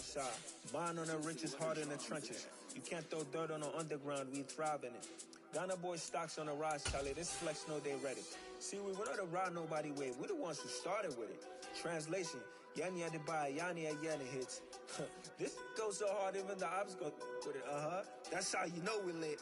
outside. Bond on the richest, heart in the trenches. You can't throw dirt on the underground, we thrive in it. Ghana boy stocks on the rise, Charlie. This flex know they ready. See, we're not a ride nobody wave. We're the ones who started with it. Translation, Yani had to buy, Yani had Yanni hits. This goes so hard, even the ops go with it. That's how you know we lit.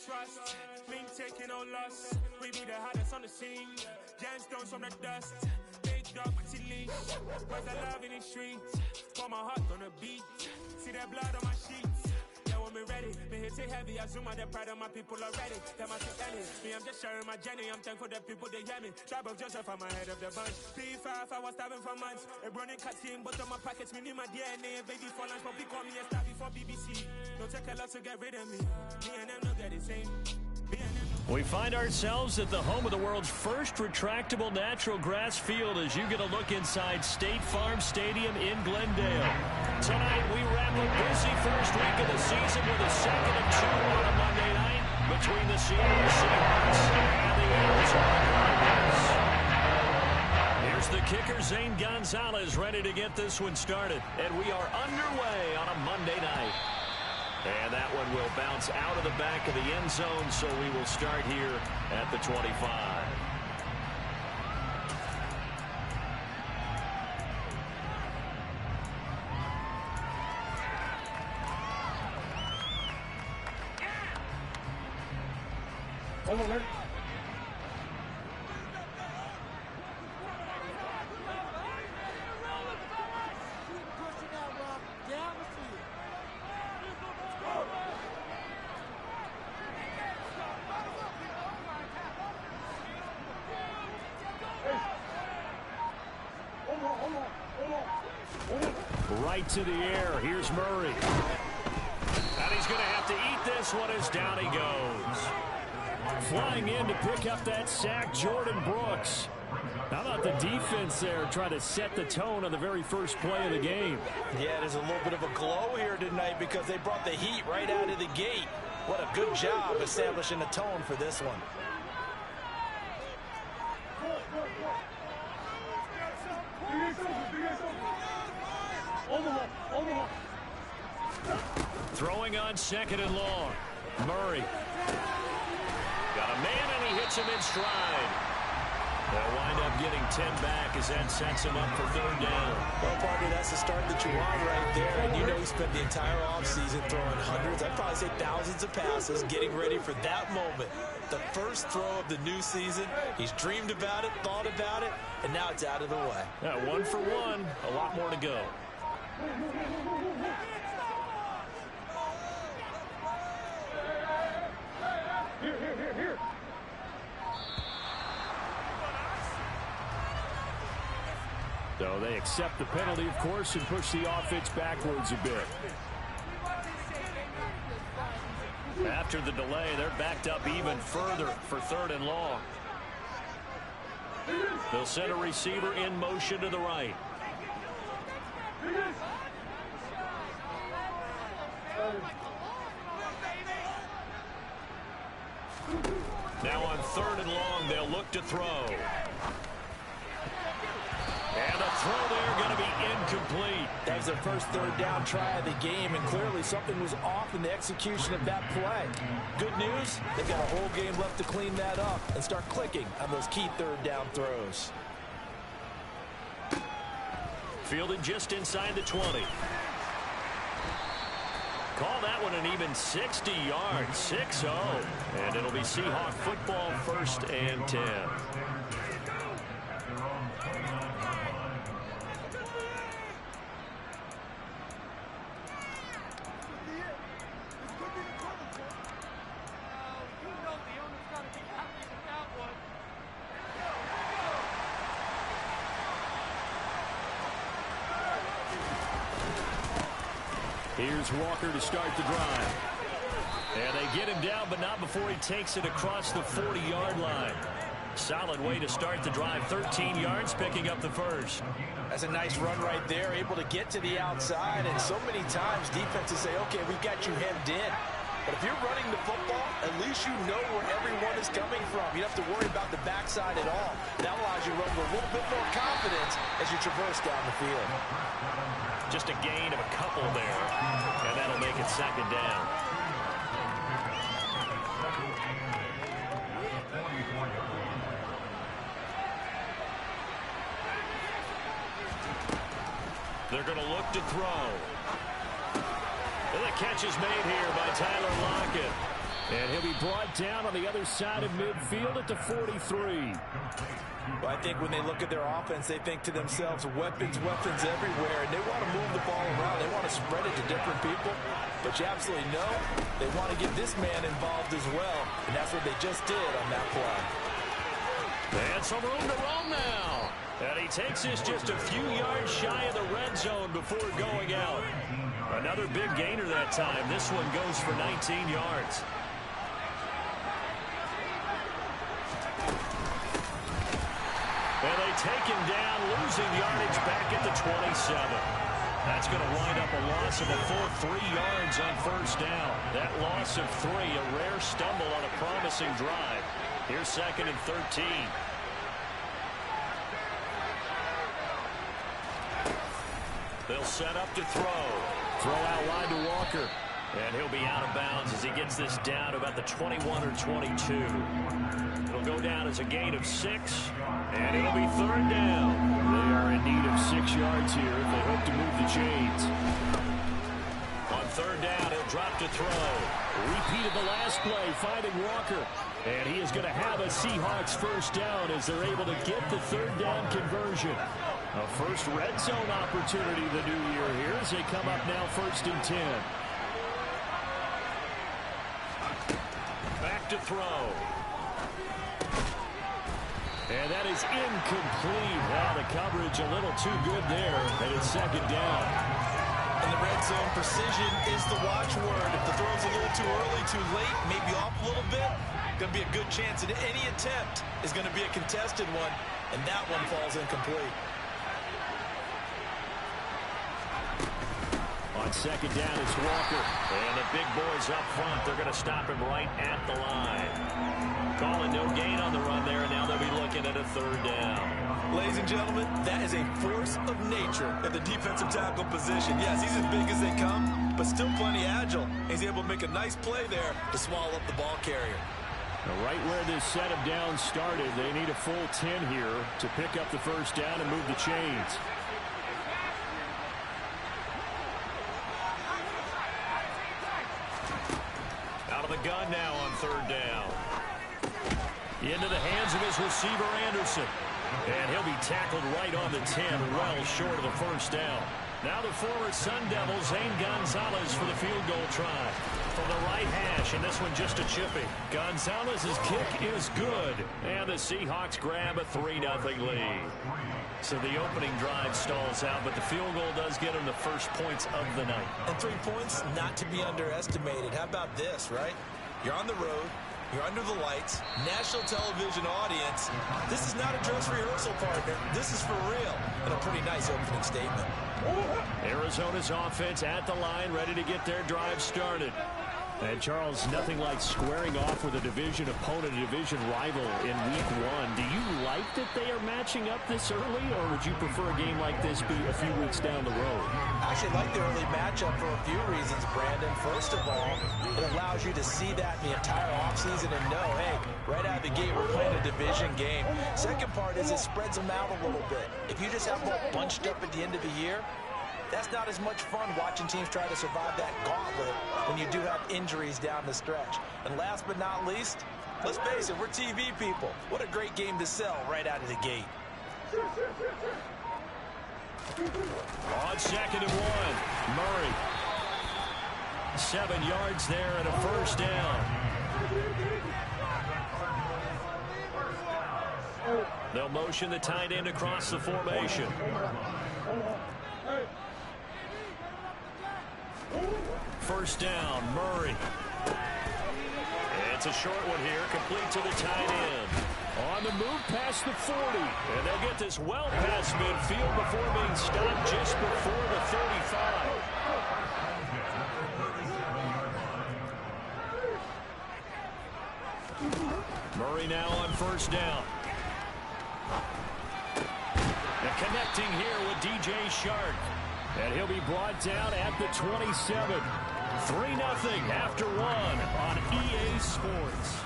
Trust, been taking no loss. We be the hottest on the scene. Gemstones from the dust. Big dog, pretty leash. Where's the love in the streets? Got my heart on the beat. See that blood on my sheets. Yeah, when me ready, me hit it heavy. I zoom out the pride of my people already. Them I see any. Me, I'm just sharing my journey. I'm thankful that people they hear me. Tribe of Joseph, I'm ahead of the bunch. P5, I was starving for months. A running cutscene, but on my pockets, me need my DNA. Baby for lunch, but call me a star before BBC. Don't take a lot to get rid of me. Me and them don't get the same. We find ourselves at the home of the world's first retractable natural grass field as you get a look inside State Farm Stadium in Glendale. Tonight, we wrap a busy first week of the season with a second of two on a Monday night between the Seattle Seahawks and the Arizona Cardinals. Here's the kicker, Zane Gonzalez, ready to get this one started. And we are underway on a Monday night. And that one will bounce out of the back of the end zone, so we will start here at the 25. Right to the air. Here's Murray. And he's going to have to eat this one as down he goes. Flying in to pick up that sack, Jordan Brooks. How about the defense there trying to set the tone on the very first play of the game? Yeah, there's a little bit of a glow here tonight because they brought the heat right out of the gate. What a good job establishing a tone for this one. Throwing on second and long. Murray. Got a man, and he hits him in stride. They'll wind up getting 10 back as that sets him up for third down. Well, partner, that's the start that you want right there. And you know he spent the entire offseason throwing hundreds, I'd probably say thousands of passes, getting ready for that moment. The first throw of the new season. He's dreamed about it, thought about it, and now it's out of the way. Yeah, 1 for 1. A lot more to go. Here. So they accept the penalty, of course, and push the offense backwards a bit. After the delay, they're backed up even further for third and long. They'll send a receiver in motion to the right. Now on third and long, they'll look to throw. And the throw there going to be incomplete. That was their first third down try of the game, and clearly something was off in the execution of that play. Good news, they've got a whole game left to clean that up and start clicking on those key third down throws. Fielded just inside the 20. Call that one an even 60 yards, 6-0. And it'll be Seahawk football, 1st and 10. Here's Walker to start the drive. And they get him down, but not before he takes it across the 40-yard line. Solid way to start the drive. 13 yards, picking up the first. That's a nice run right there, able to get to the outside. And so many times defenses say, okay, we've got you hemmed in. But if you're running the football, at least you know where everyone is coming from. You don't have to worry about the backside at all. That allows you to run with a little bit more confidence as you traverse down the field. Just a gain of a couple there, and that'll make it second down. They're going to look to throw. And the catch is made here by Tyler Lockett. And he'll be brought down on the other side of midfield at the 43. Well, I think when they look at their offense, they think to themselves, weapons, weapons everywhere. And they want to move the ball around. They want to spread it to different people. But you absolutely know they want to get this man involved as well. And that's what they just did on that play. And some room to run now. And he takes this just a few yards shy of the red zone before going out. Another big gainer that time. This one goes for 19 yards. And they take him down, losing yardage back at the 27. That's going to wind up a loss of a full 3 yards on first down. That loss of 3, a rare stumble on a promising drive. Here's second and 13. They'll set up to throw. Throw out wide to Walker. And he'll be out of bounds as he gets this down to about the 21 or 22. It'll go down as a gain of 6. And it'll be third down. They are in need of 6 yards here if they hope to move the chains. On third down, he'll drop to throw. Repeat of the last play, finding Walker. And he is going to have a Seahawks first down as they're able to get the third down conversion. A first red zone opportunity the new year here as they come up now first and 10. Back to throw. And that is incomplete. Wow, the coverage a little too good there. And it's second down. In the red zone, precision is the watchword. If the throw's a little too early, too late, maybe off a little bit, going to be a good chance that any attempt is going to be a contested one, and that one falls incomplete. On second down, it's Walker. And the big boys up front. They're going to stop him right at the line. Calling no gain on the run there, and now they'll be looking at a third down. Ladies and gentlemen, that is a force of nature at the defensive tackle position. Yes, he's as big as they come, but still plenty agile. He's able to make a nice play there to swallow up the ball carrier. Now, right where this set of downs started, they need a full 10 here to pick up the first down and move the chains. Out of the gun now on third down. Into the hands of his receiver, Anderson. And he'll be tackled right on the 10, well short of the first down. Now the former Sun Devil, Zane Gonzalez, for the field goal try. From the right hash, and this one just a chippy. Gonzalez's kick is good. And the Seahawks grab a 3-0 lead. So the opening drive stalls out, but the field goal does get them the first points of the night. And 3 points, not to be underestimated. How about this, right? You're on the road. You're under the lights, national television audience. This is not a dress rehearsal, partner. This is for real. And a pretty nice opening statement. Arizona's offense at the line, ready to get their drive started. And, Charles, nothing like squaring off with a division opponent, a division rival in week 1. Do you like that they are matching up this early, or would you prefer a game like this be a few weeks down the road? I actually like the early matchup for a few reasons, Brandon. First of all, it allows you to see that the entire offseason and know, hey, right out of the gate, we're playing a division game. Second part is it spreads them out a little bit. If you just have them all bunched up at the end of the year, that's not as much fun watching teams try to survive that gauntlet when you do have injuries down the stretch. And last but not least, let's face it, we're TV people. What a great game to sell right out of the gate. On second and 1, Murray. 7 yards there and a first down. They'll motion the tight end across the formation. First down, Murray. It's a short one here, complete to the tight end. On the move past the 40, and they'll get this well past midfield before being stopped just before the 35. Murray now on first down. And connecting here with DJ Shark. And he'll be brought down at the 27. 3-0 after one on EA Sports.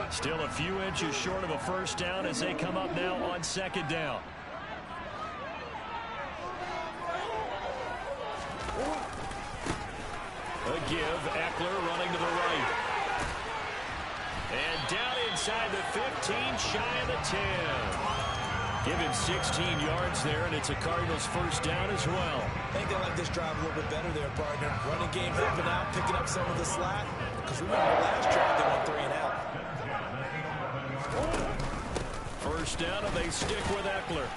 Still a few inches short of a first down as they come up now on second down. A give, Eckler running to the right. And down inside the 15, shy of the 10. Give him 16 yards there, and it's a Cardinals first down as well. I think they like this drive a little bit better there, partner. Running game helping out, picking up some of the slack. Because remember, last drive they went 3 and out. First down, and they stick with Eckler.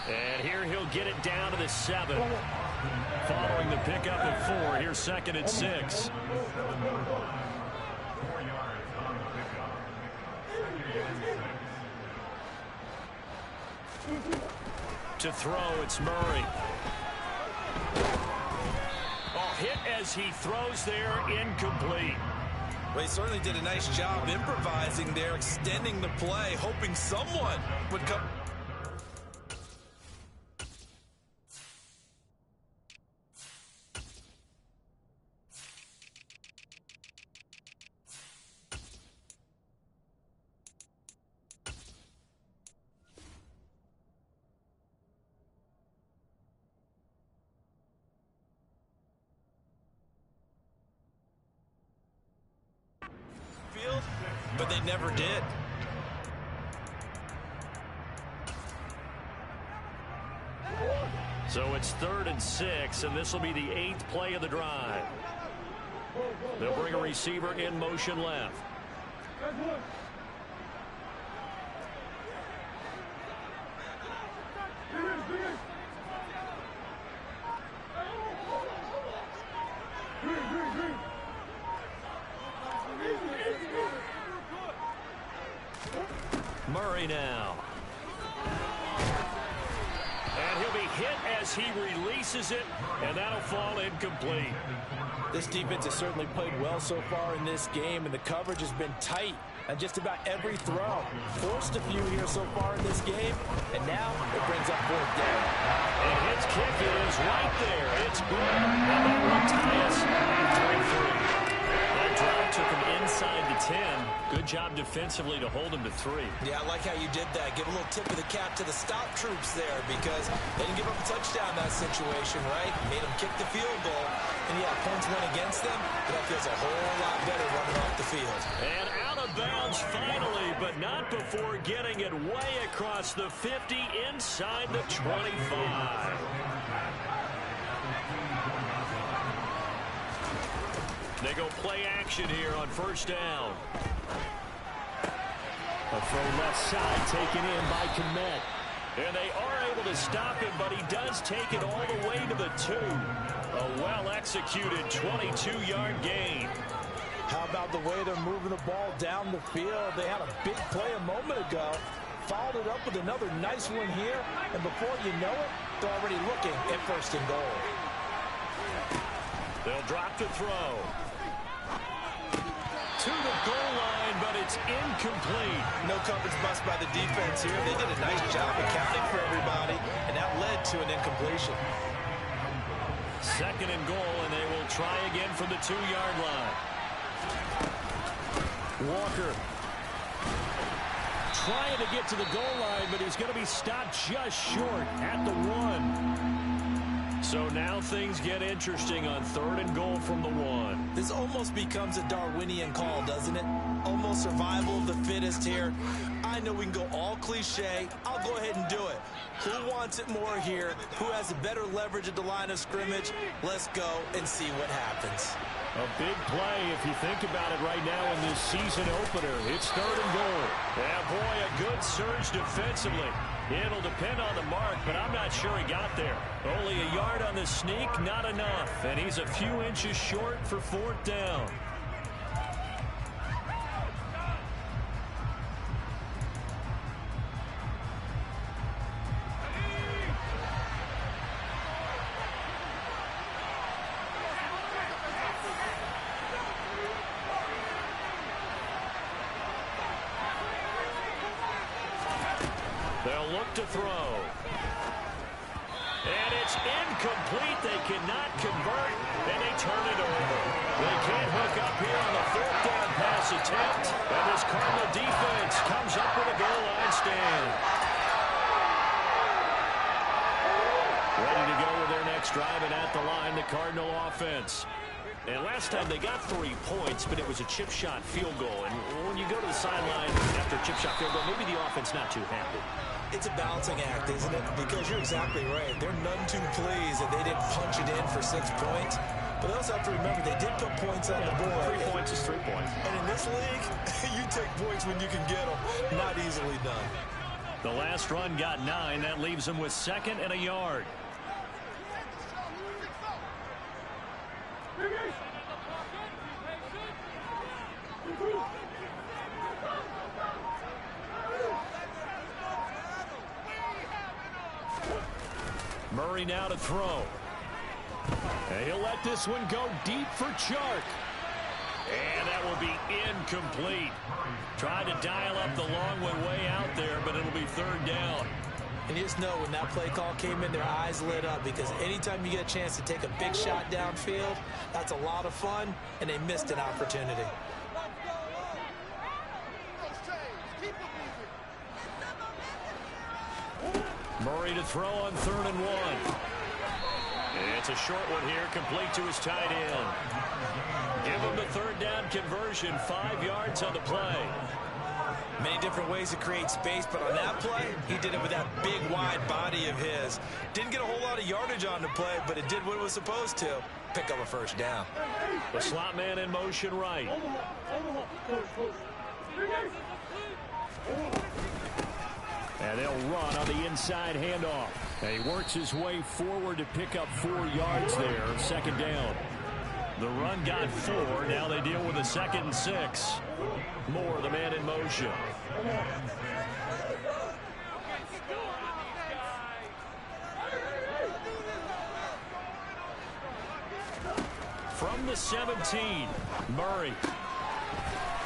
And here he'll get it down to the 7. Following the pickup of 4, here's second and 6. To throw, it's Murray. Oh, hit as he throws there, incomplete. Well, he certainly did a nice job improvising there, extending the play, hoping someone would come. But they never did. So it's 3rd and 6, and this will be the 8th play of the drive. They'll bring a receiver in motion left. Murray now. And he'll be hit as he releases it, and that'll fall incomplete. This defense has certainly played well so far in this game, and the coverage has been tight on just about every throw. Forced a few here so far in this game, and now it brings up 4th down. And his kick is right there. It's good. And that will tie us at 3-3. That drive took him inside the 10. Good job defensively to hold him to 3. Yeah, I like how you did that. Give a little tip of the cap to the stop troops there because they didn't give up a touchdown in that situation, right? Made them kick the field goal. And, yeah, points went against them, but that feels a whole lot better running off the field. And out of bounds finally, but not before getting it way across the 50 inside the 25. They go play action here on first down. A throw left side taken in by Kmet. And they are able to stop him, but he does take it all the way to the 2. A well-executed 22-yard gain. How about the way they're moving the ball down the field? They had a big play a moment ago. Followed it up with another nice one here. And before you know it, they're already looking at 1st and goal. They'll drop the throw. To the goal line, but it's incomplete. No coverage bust by the defense here. They did a nice job accounting for everybody, and that led to an incompletion. 2nd and goal, and they will try again from the 2-yard line. Walker trying to get to the goal line, but he's going to be stopped just short at the 1. So now things get interesting on 3rd and goal from the 1. This almost becomes a Darwinian call, doesn't it? Almost survival of the fittest here. I know we can go all cliche. I'll go ahead and do it. Who wants it more here? Who has a better leverage at the line of scrimmage? Let's go and see what happens. A big play if you think about it right now in this season opener. It's 3rd and goal. Yeah, boy, a good surge defensively. It'll depend on the mark, but I'm not sure he got there. Only a yard on the sneak, not enough. And he's a few inches short for 4th down. They'll look to throw. And it's incomplete. They cannot convert, and they turn it over. They can't hook up here on the 4th down pass attempt. And this Cardinal defense comes up with a goal line stand. Ready to go with their next drive, and at the line, the Cardinal offense. And last time they got 3 points, but it was a chip shot field goal. And when you go to the sideline after a chip shot field goal, maybe the offense not too happy. It's a balancing act, isn't it? Because you're exactly right. They're none too pleased that they didn't punch it in for 6 points. But they also have to remember they did put points on the board. 3 points is 3 points. And in this league, you take points when you can get them. Not easily done. The last run got 9. That leaves them with 2nd and a yard. Murray now to throw. And he'll let this one go deep for Chark. And that will be incomplete. Tried to dial up the long one way out there, but it'll be 3rd down. And you just know when that play call came in, their eyes lit up, because anytime you get a chance to take a big shot downfield, that's a lot of fun, and they missed an opportunity. Murray to throw on 3rd and 1. It's a short one here, complete to his tight end. Give him the 3rd down conversion, 5 yards on the play. Many different ways to create space, but on that play, he did it with that big, wide body of his. Didn't get a whole lot of yardage on the play, but it did what it was supposed to. Pick up a 1st down. The slot man in motion right. And they'll run on the inside handoff. And he works his way forward to pick up 4 yards there. 2nd down. The run got 4. Now they deal with a 2nd and 6. Moore, the man in motion. From the 17, Murray.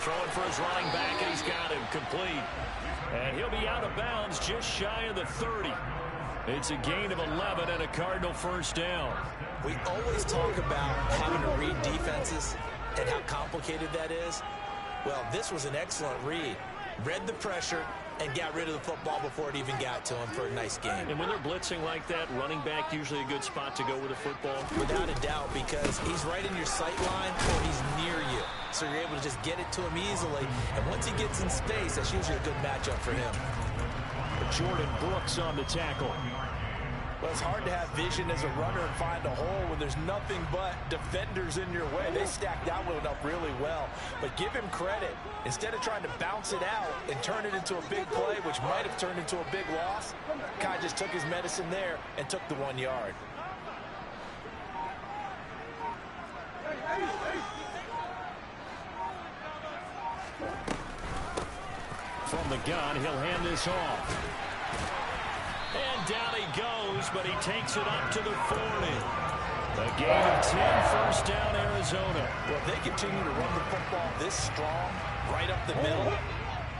Throwing for his running back, and he's got him complete. And he'll be out of bounds just shy of the 30. It's a gain of 11 and a Cardinal 1st down. We always talk about having to read defenses and how complicated that is. Well, this was an excellent read. Read the pressure and got rid of the football before it even got to him for a nice game. And when they're blitzing like that, running back usually a good spot to go with the football? Without a doubt, because he's right in your sight line or he's near you. So you're able to just get it to him easily. And once he gets in space, that's usually a good matchup for him. Jordan Brooks on the tackle. Well, it's hard to have vision as a runner and find a hole when there's nothing but defenders in your way. They stacked that one up really well. But give him credit. Instead of trying to bounce it out and turn it into a big play, which might have turned into a big loss, Kai just took his medicine there and took the 1 yard. From the gun, he'll hand this off. And down he goes, but he takes it up to the 40. A gain of 10, 1st down, Arizona. Well, if they continue to run the football this strong, right up the middle,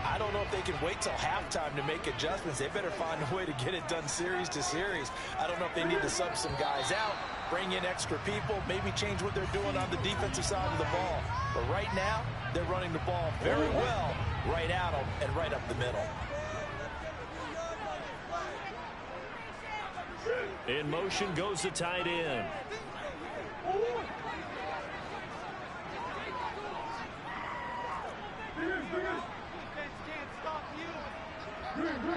I don't know if they can wait till halftime to make adjustments. They better find a way to get it done series to series. I don't know if they need to sub some guys out, bring in extra people, maybe change what they're doing on the defensive side of the ball. But right now, they're running the ball very well right at them and right up the middle. In motion goes the tight end.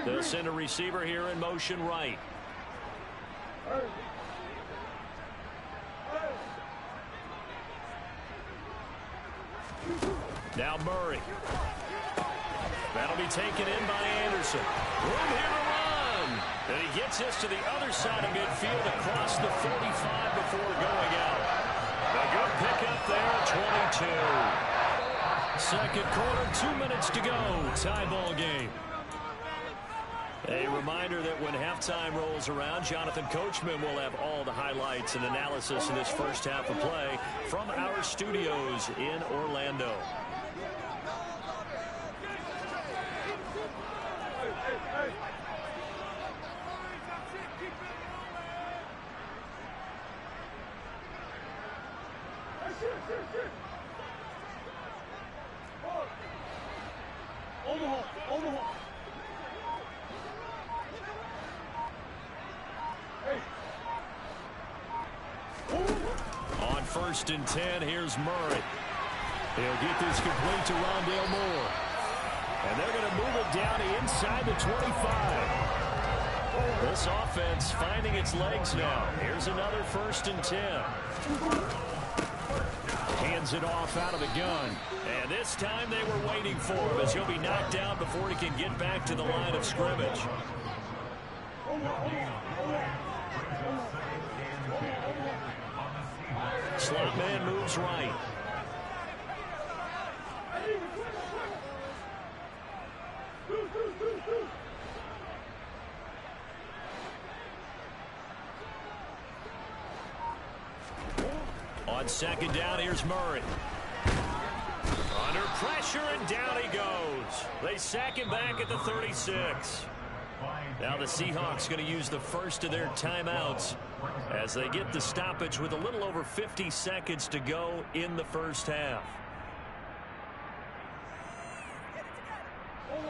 They'll send a receiver here in motion right. Now Murray. That'll be taken in by Anderson. Room here to run. And he gets this to the other side of midfield across the 45 before going out. A good pickup there, 22. Second quarter, 2 minutes to go. Tie ball game. A reminder that when halftime rolls around, Jonathan Coachman will have all the highlights and analysis in this first half of play from our studios in Orlando. On 1st and 10, here's Murray. He'll get this complete to Rondale Moore. And they're going to move it down to inside the 25. This offense finding its legs now. Here's another 1st and 10. Hands it off out of the gun. And this time they were waiting for him as he'll be knocked down before he can get back to the line of scrimmage. Slot man moves right. On 2nd down, here's Murray. Under pressure, and down he goes. They sack him back at the 36. Now the Seahawks going to use the first of their timeouts as they get the stoppage with a little over 50 seconds to go in the first half.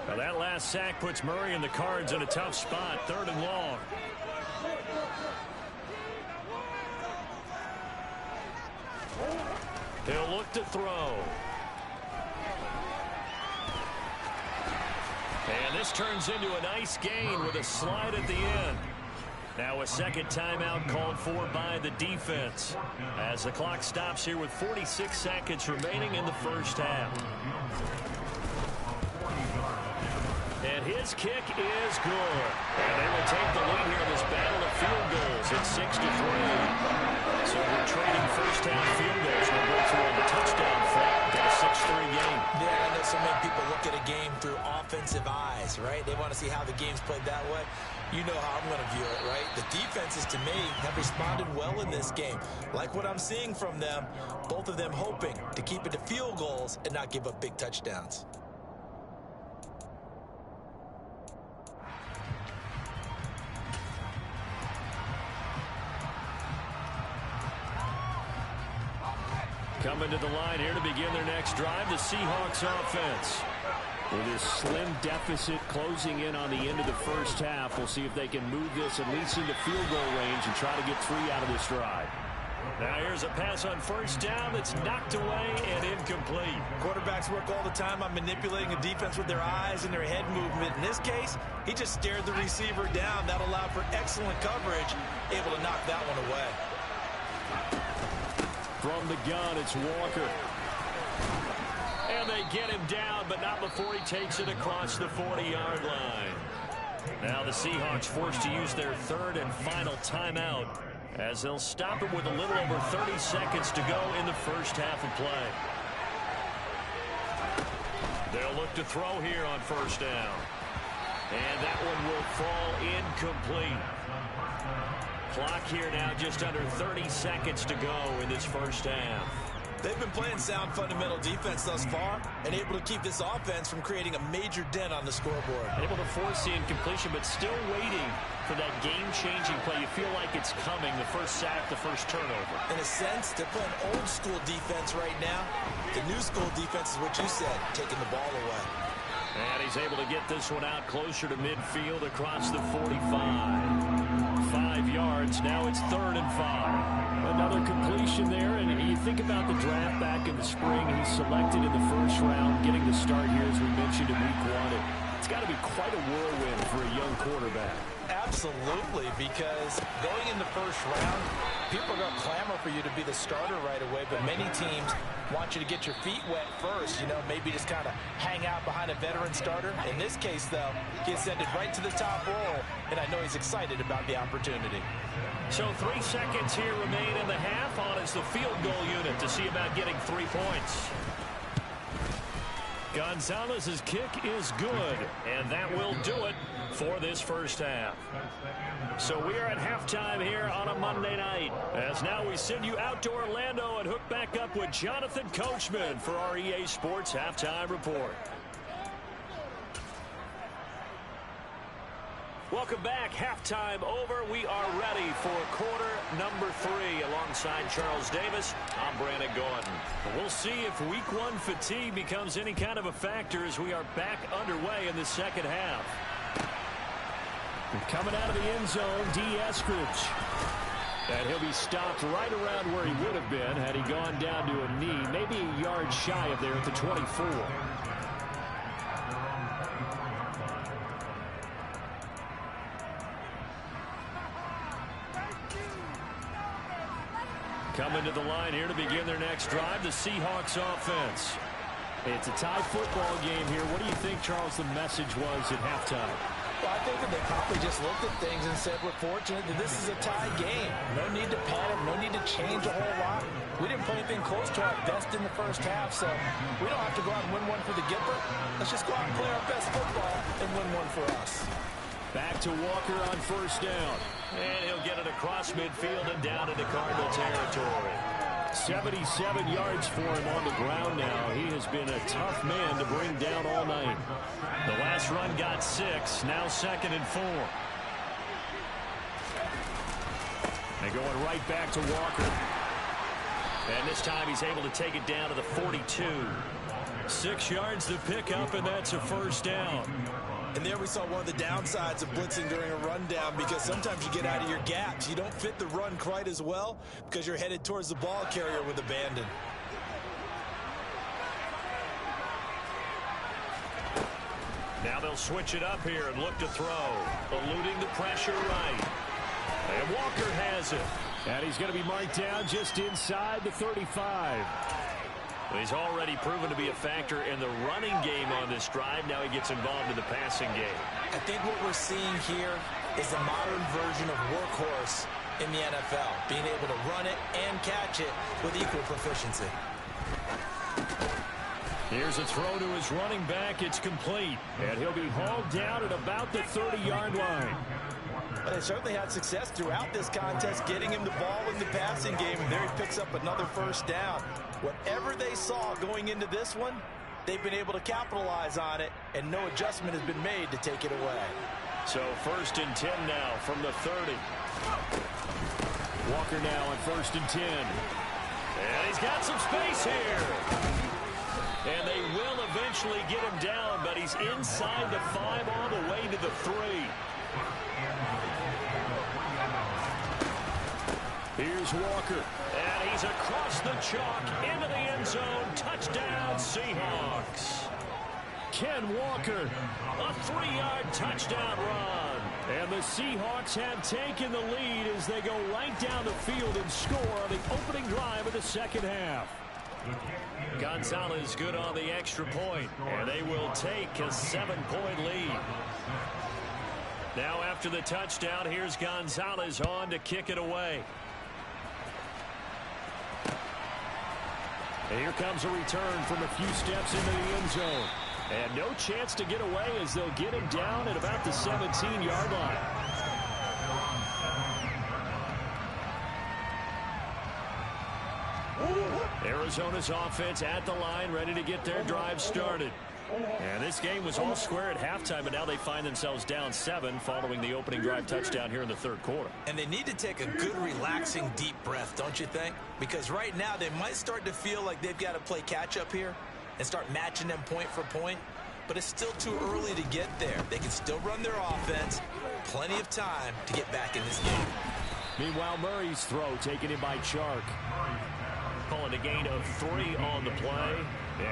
Now that last sack puts Murray and the Cards in a tough spot, 3rd and long. He'll look to throw. And this turns into a nice gain with a slide at the end. Now a second timeout called for by the defense as the clock stops here with 46 seconds remaining in the first half. And his kick is good. And they will take the lead here in this battle of field goals at 6-3. So we're trading first half field goals. We'll go through on the touchdown front. Got a 6-3 game. Yeah, I know so many people look at a game through offensive eyes, right? They want to see how the game's played that way. You know how I'm going to view it, right? The defenses, to me, have responded well in this game. Like what I'm seeing from them, both of them hoping to keep it to field goals and not give up big touchdowns. Coming to the line here to begin their next drive, the Seahawks offense. With this slim deficit closing in on the end of the first half, we'll see if they can move this at least into field goal range and try to get 3 out of this drive. Now here's a pass on 1st down that's knocked away and incomplete. Quarterbacks work all the time on manipulating the defense with their eyes and their head movement. In this case, he just stared the receiver down. That allowed for excellent coverage, able to knock that one away. From the gun, it's Walker. And they get him down, but not before he takes it across the 40-yard line. Now the Seahawks forced to use their 3rd and final timeout as they'll stop it with a little over 30 seconds to go in the first half of play. They'll look to throw here on 1st down. And that one will fall incomplete. Clock here now just under 30 seconds to go in this first half. They've been playing sound fundamental defense thus far and able to keep this offense from creating a major dent on the scoreboard. Able to force the incompletion, but still waiting for that game-changing play. You feel like it's coming, the first sack, the first turnover. In a sense, they're playing old-school defense right now. The new-school defense is what you said, taking the ball away. And he's able to get this one out closer to midfield across the 45. 5 yards. Now it's 3rd and 5. Another completion there, and you think about the draft back in the spring. He's selected in the 1st round, getting the start here, as we mentioned in week 1. It's got to be quite a whirlwind for a young quarterback. Absolutely, because going in the first round, people are going to clamor for you to be the starter right away, but many teams want you to get your feet wet first, maybe just kind of hang out behind a veteran starter. In this case, though, he ascended right to the top role, and I know he's excited about the opportunity. So 3 seconds here remain in the half. On is the field goal unit to see about getting 3 points. Gonzalez's kick is good, and that will do it for this first half. So we are at halftime here on a Monday night, as now we send you out to Orlando and hook back up with Jonathan Coachman for our EA Sports Halftime Report. Welcome back. Halftime over. We are ready for quarter number 3 alongside Charles Davis. I'm Brandon Gordon. We'll see if week 1 fatigue becomes any kind of a factor as we are back underway in the second half. Coming out of the end zone, D. Eskridge. And he'll be stopped right around where he would have been had he gone down to a knee, maybe a yard shy of there at the 24. Coming to the line here to begin their next drive, the Seahawks offense. It's a tie football game here. What do you think, Charles, the message was at halftime? Well, I think that they probably just looked at things and said, we're fortunate that this is a tie game. No need to panic, no need to change a whole lot. We didn't play anything close to our best in the first half, so we don't have to go out and win one for the Gipper. Let's just go out and play our best football and win one for us. Back to Walker on first down. And he'll get it across midfield and down into Cardinal territory. 77 yards for him on the ground now. He has been a tough man to bring down all night. The last run got 6, now 2nd and 4. They're going right back to Walker. And this time he's able to take it down to the 42. 6 yards to pick up, and that's a first down. And there we saw one of the downsides of blitzing during a rundown, because sometimes you get out of your gaps. You don't fit the run quite as well because you're headed towards the ball carrier with abandon. Now they'll switch it up here and look to throw. Eluding the pressure right. And Walker has it. And he's going to be marked down just inside the 35. Well, he's already proven to be a factor in the running game on this drive. Now he gets involved in the passing game. I think what we're seeing here is a modern version of workhorse in the NFL, being able to run it and catch it with equal proficiency. Here's a throw to his running back. It's complete. And he'll be hauled down at about the 30-yard line. But they certainly had success throughout this contest, getting him the ball in the passing game, and there he picks up another first down. Whatever they saw going into this one, they've been able to capitalize on it, and no adjustment has been made to take it away. So 1st and 10 now from the 30. Walker now on 1st and 10. And he's got some space here. And they will eventually get him down, but he's inside the 5 all the way to the 3. Here's Walker, and he's across the chalk into the end zone. Touchdown, Seahawks. Ken Walker, a 3-yard touchdown run. And the Seahawks have taken the lead as they go right down the field and score on the opening drive of the second half. Gonzalez good on the extra point, and they will take a 7-point lead. Now after the touchdown, here's Gonzalez on to kick it away. And here comes a return from a few steps into the end zone. And no chance to get away as they'll get him down at about the 17-yard line. Arizona's offense at the line, ready to get their drive started. And this game was all square at halftime, but now they find themselves down 7 following the opening drive touchdown here in the 3rd quarter. And they need to take a good, relaxing, deep breath, don't you think? Because right now they might start to feel like they've got to play catch-up here and start matching them point for point. But it's still too early to get there. They can still run their offense. Plenty of time to get back in this game. Meanwhile, Murray's throw taken in by Chark. Calling a gain of 3 on the play,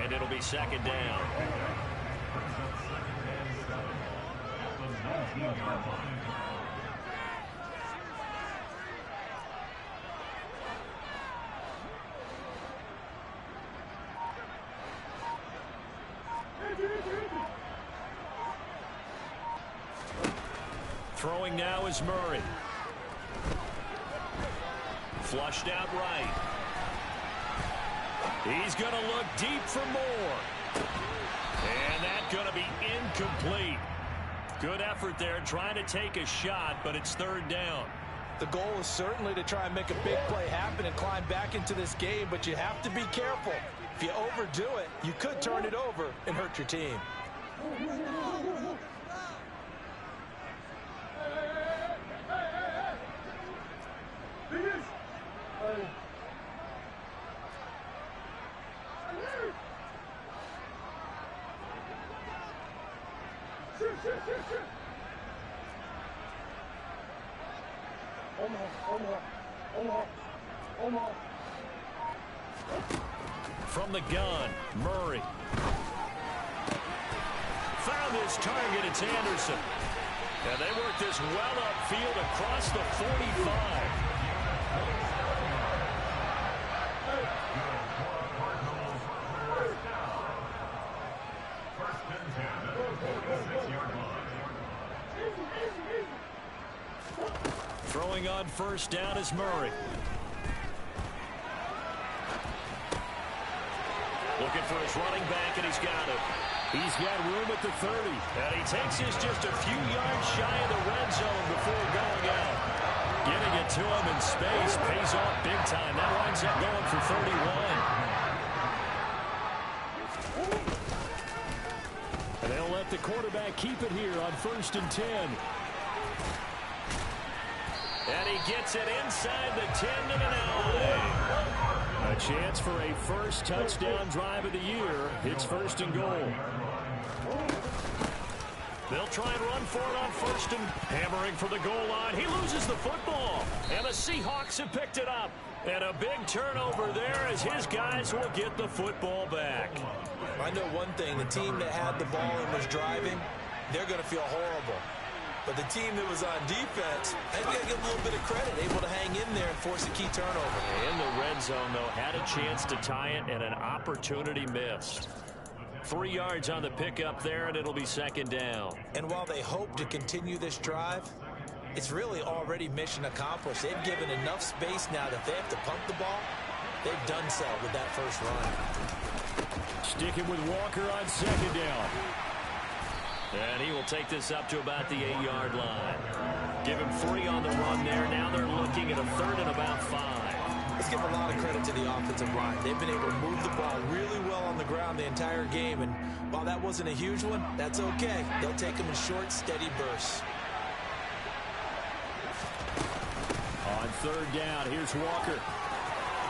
and it'll be 2nd down. Throwing now is Murray. Flushed out right. He's going to look deep for more. And that's going to be incomplete. Good effort there trying to take a shot, but it's third down. The goal is certainly to try and make a big play happen and climb back into this game, but you have to be careful. If you overdo it, you could turn it over and hurt your team. From the gun, Murray. Found his target, it's Anderson. And they work this well upfield across the 45. Throwing on first down is Murray. Looking for his running back, and he's got it. He's got room at the 30. And he takes this just a few yards shy of the red zone before going out. Getting it to him in space pays off big time. That winds up going for 31. And they'll let the quarterback keep it here on 1st and 10. And he gets it inside the 10 to the 9. A chance for a first touchdown drive of the year. It's 1st and goal. They'll try and run for it on 1st and hammering for the goal line. He loses the football. And the Seahawks have picked it up. And a big turnover there as his guys will get the football back. I know one thing. The team that had the ball and was driving, they're going to feel horrible. But the team that was on defense, I got to give a little bit of credit, able to hang in there and force a key turnover. In the red zone, though, had a chance to tie it and an opportunity missed. 3 yards on the pickup there, and it'll be 2nd down. And while they hope to continue this drive, it's really already mission accomplished. They've given enough space now that if they have to pump the ball, they've done so with that first run. Sticking with Walker on 2nd down. And he will take this up to about the 8-yard line. Give him 3 on the run there. Now they're looking at a 3rd and about 5. Let's give a lot of credit to the offensive line. They've been able to move the ball really well on the ground the entire game. And while that wasn't a huge one, that's okay. They'll take them in short, steady bursts. On 3rd down, here's Walker.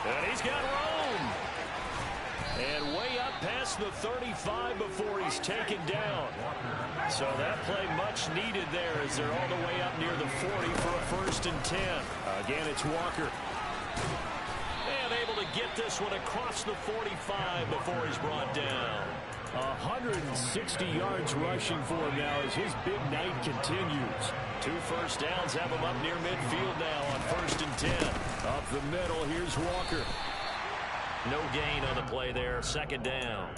And he's got room. And way up past the 35 before he's taken down. So that play much needed there as they're all the way up near the 40 for a 1st and 10. Again, it's Walker. And able to get this one across the 45 before he's brought down. 160 yards rushing for him now as his big night continues. 2 first downs have him up near midfield now on 1st and 10. Up the middle, here's Walker. No gain on the play there, 2nd down.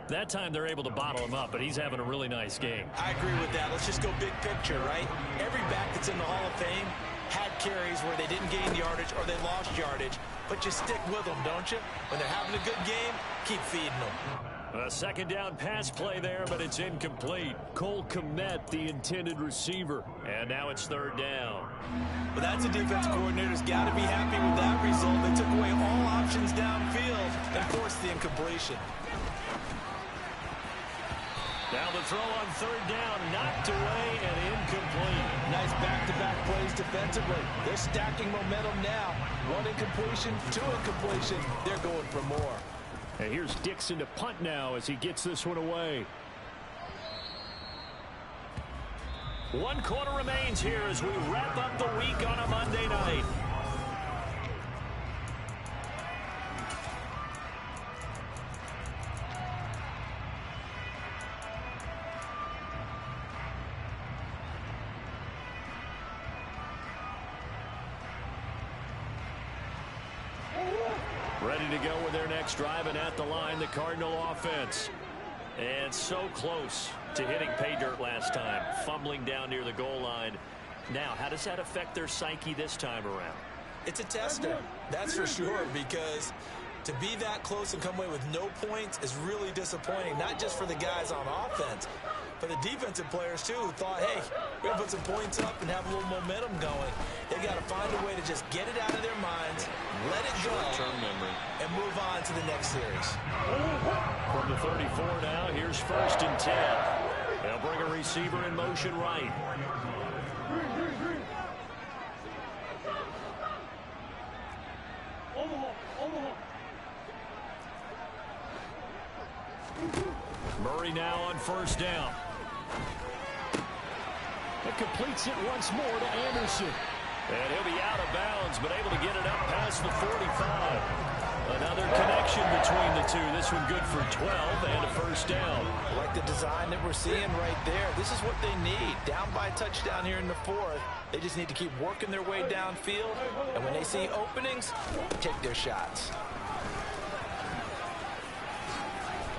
That time they're able to bottle him up, but he's having a really nice game. I agree with that. Let's just go big picture, right? Every back that's in the Hall of Fame had carries where they didn't gain yardage or they lost yardage, but you stick with them, don't you? When they're having a good game, keep feeding them. A 2nd down pass play there, but it's incomplete. Cole Kmet, the intended receiver. And now it's 3rd down. But that's a defense coordinator's got to be happy with that result. They took away all options downfield and forced the incompletion. Now the throw on 3rd down, knocked away and incomplete. Nice back-to-back plays defensively. They're stacking momentum now. 1 incompletion, 2 incompletion. They're going for more. And here's Dixon to punt now as he gets this one away. 1 quarter remains here as we wrap up the week on a Monday night. Ready to go with their next drive, and at the line, the Cardinal offense. And so close to hitting pay dirt last time, fumbling down near the goal line. Now, how does that affect their psyche this time around? It's a tester, that's for sure, because to be that close and come away with no points is really disappointing, not just for the guys on offense, but the defensive players, too, who thought, hey, we're going to put some points up and have a little momentum going. They've got to find a way to just get it out of their minds, let it go, and move on to the next series. From the 34 now, here's 1st and 10. They'll bring a receiver in motion right. Murray now on 1st down. It completes it once more to Anderson. And he'll be out of bounds, but able to get it up past the 45. Another connection between the two. This one good for 12 and a 1st down. Like the design that we're seeing right there. This is what they need. Down by a touchdown here in the 4th. They just need to keep working their way downfield. And when they see openings, take their shots.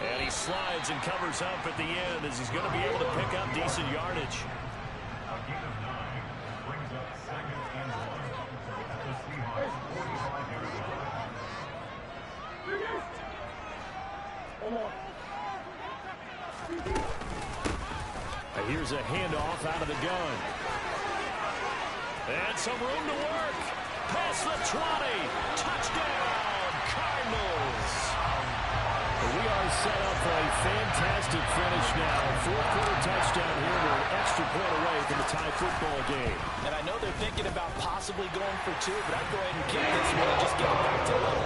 And he slides and covers up at the end as he's going to be able to pick up decent yardage. Here's a handoff out of the gun. And some room to work. Past the 20. Touchdown, Cardinals. We are set up for a fantastic finish now. 4th-quarter touchdown here. We're an extra point away from the tie football game. And I know they're thinking about possibly going for 2, but I'd go ahead and kick this one and just get it back to them.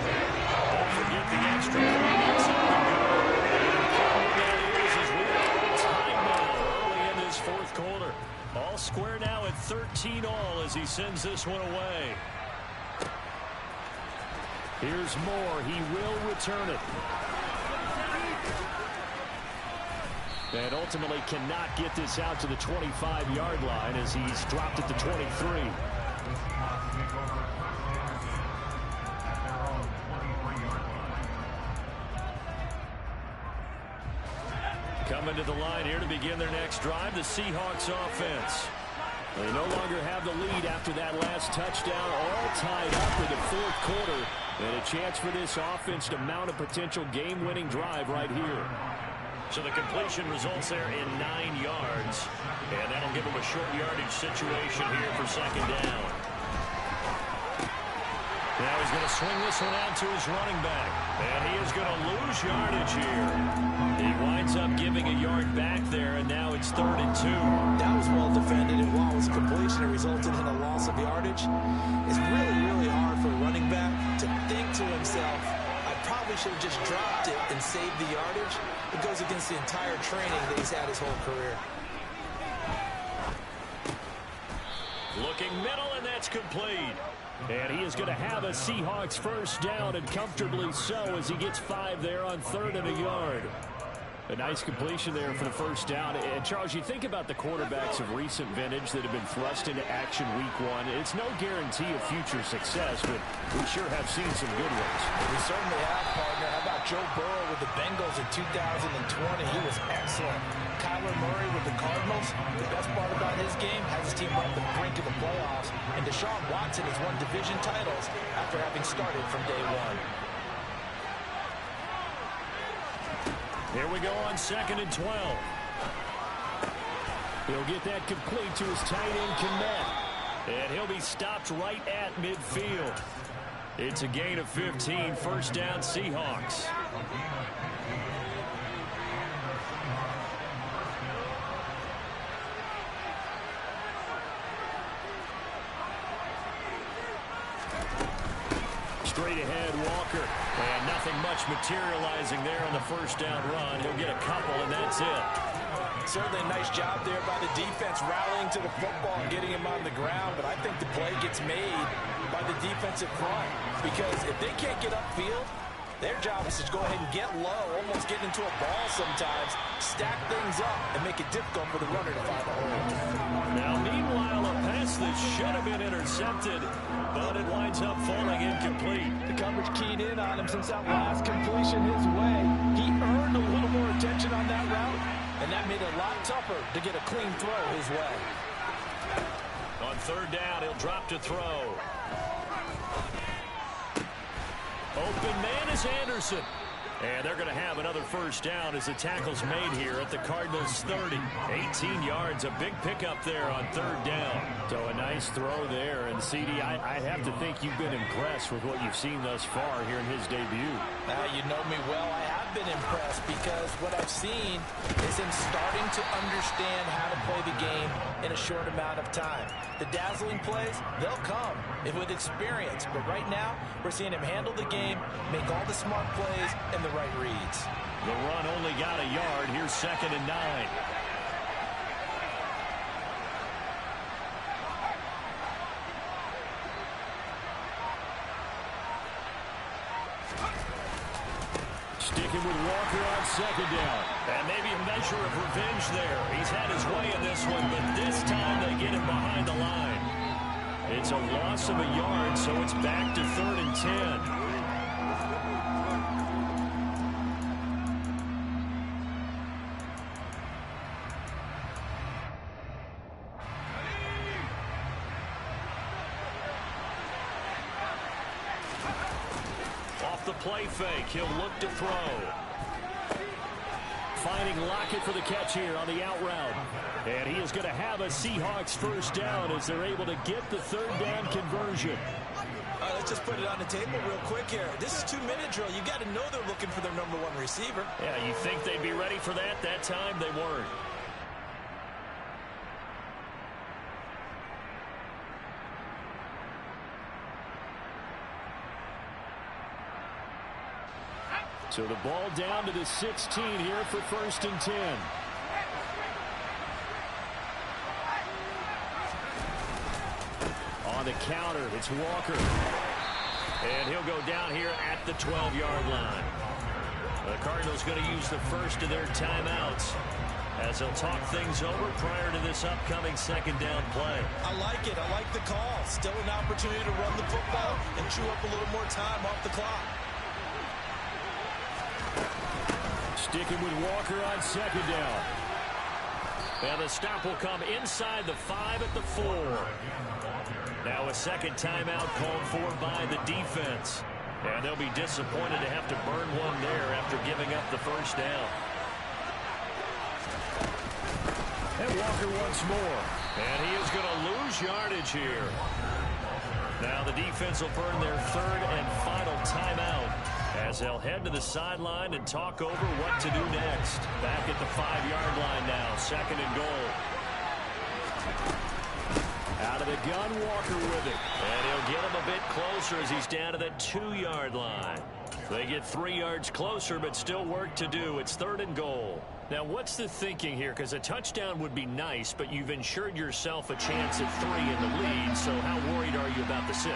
Don't forget the extra point. It's up and good. That is as we are tied now early in this 4th quarter. All square now at 13 all as he sends this one away. Here's Moore. He will return it. And ultimately cannot get this out to the 25-yard line as he's dropped at the 23. Coming to the line here to begin their next drive, the Seahawks offense. They no longer have the lead after that last touchdown, all tied up in the 4th quarter. And a chance for this offense to mount a potential game-winning drive right here. So the completion results there in 9 yards. And that'll give him a short yardage situation here for 2nd down. Now he's going to swing this one out to his running back. And he is going to lose yardage here. He winds up giving a yard back there, and now it's 3rd and 2. That was well defended, and while it was completion, it resulted in a loss of yardage. It's really, really hard for a running back to think to himself, I probably should have just dropped it and saved the yardage. It goes against the entire training that he's had his whole career. Looking middle, and that's complete. And he is going to have a Seahawks 1st down, and comfortably so as he gets 5 there on 3rd and a yard. A nice completion there for the 1st down. And, Charles, you think about the quarterbacks of recent vintage that have been thrust into action week 1. It's no guarantee of future success, but we sure have seen some good ones. We certainly have, partner. How about Joe Burrow with the Bengals in 2020? He was excellent. Kyler Murray with the Cardinals. The best part about his game has his team on the brink of the playoffs. And Deshaun Watson has won division titles after having started from day 1. Here we go on 2nd and 12. He'll get that complete to his tight end, Kmet. And he'll be stopped right at midfield. It's a gain of 15, 1st down Seahawks. Straight ahead, Walker. And nothing much materializing there on the 1st down run. He'll get a couple, and that's it. Certainly a nice job there by the defense rallying to the football and getting him on the ground. But I think the play gets made by the defensive front. Because if they can't get upfield, Their job is to go ahead and get low, almost get into a ball sometimes, stack things up, and make it difficult for the runner to find a hole. Now, meanwhile, a pass that should have been intercepted, but it winds up falling incomplete. The coverage keyed in on him since that last completion his way. He earned a little more attention on that route, and that made it a lot tougher to get a clean throw his way. On third down, he'll drop to throw. Open man is Anderson. And they're going to have another first down as the tackle's made here at the Cardinals' 30. 18 yards, a big pickup there on third down. So a nice throw there. And, CD, I have to think you've been impressed with what you've seen thus far here in his debut. You know me well. I have been impressed because what I've seen is him starting to understand how to play the game in a short amount of time. The dazzling plays, they'll come with experience. But right now, we're seeing him handle the game, make all the smart plays, and the right reads. The run only got a yard. Here's 2nd and 9. Sticking with Walker on 2nd down. And maybe a measure of revenge there. He's had his way in this one, but this time they get him behind the line. It's a loss of a yard, so it's back to 3rd and 10. The play fake. He'll look to throw. Finding Lockett for the catch here on the out route. And he is going to have a Seahawks first down as they're able to get the third down conversion. Let's just put it on the table real quick here. This is 2-minute drill. You got to know they're looking for their #1 receiver. Yeah, you think they'd be ready for that? That time they weren't. So the ball down to the 16 here for 1st and 10. On the counter, it's Walker. And he'll go down here at the 12-yard line. The Cardinals going to use the first of their timeouts as they'll talk things over prior to this upcoming 2nd down play. I like it. I like the call. Still an opportunity to run the football and chew up a little more time off the clock. Sticking with Walker on 2nd down. And the stop will come inside the 5 at the 4. Now a second timeout called for by the defense. And they'll be disappointed to have to burn one there after giving up the first down. And Walker once more. And he is going to lose yardage here. Now the defense will burn their 3rd and final timeout as they'll head to the sideline and talk over what to do next. Back at the 5-yard line now, 2nd and goal. Out of the gun, Walker with it. And he'll get him a bit closer as he's down to the 2-yard line. They get 3 yards closer, but still work to do. It's 3rd and goal. Now, what's the thinking here? Because a touchdown would be nice, but you've ensured yourself a chance at 3 in the lead, so how worried are you about the 6?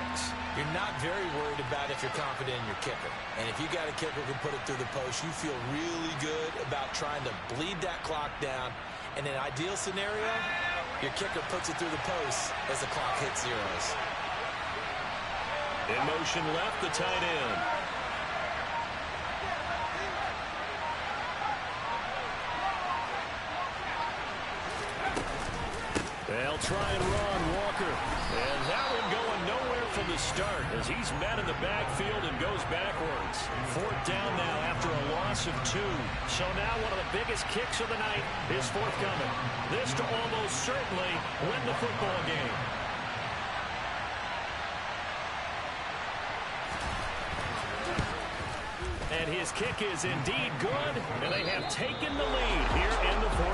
You're not very worried about if you're confident in your kicker. And if you got a kicker who can put it through the post, you feel really good about trying to bleed that clock down. In an ideal scenario, your kicker puts it through the post as the clock hits zeros. In motion left, the tight end. They'll try and run Walker. And that one going nowhere from the start as he's met in the backfield and goes backwards. 4th down now after a loss of 2. So now one of the biggest kicks of the night is forthcoming. This to almost certainly win the football game. And his kick is indeed good, and they have taken the lead here in the 4th.